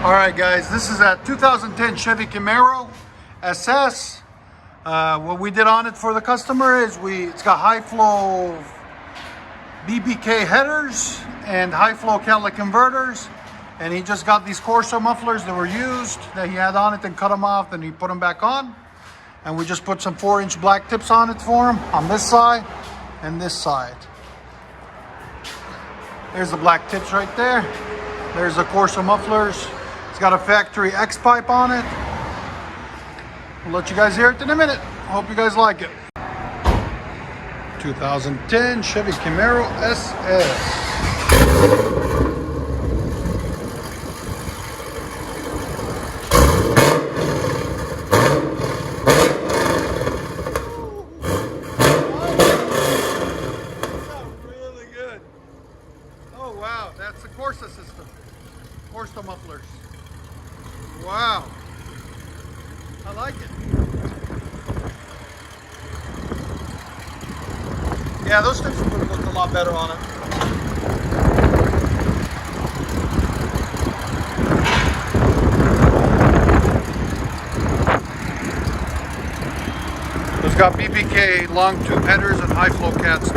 All right, guys, this is a 2010 Chevy Camaro SS. What we did on it for the customer is it's got high flow BBK headers and high flow catalytic converters, and he just got these CORSA mufflers that were used that he had on it and cut them off, then he put them back on, and we just put some 4-inch black tips on it for him on this side and this side. There's the black tips right there. There's the CORSA mufflers. It's got a factory X pipe on it. We'll let you guys hear it in a minute. Hope you guys like it. 2010 Chevy Camaro SS. Oh wow, that's the CORSA system. CORSA mufflers. Wow. I like it. Yeah, those tips would have looked a lot better on it. It's got BBK long tube headers and high flow cats.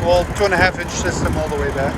Well, 2.5-inch system all the way back.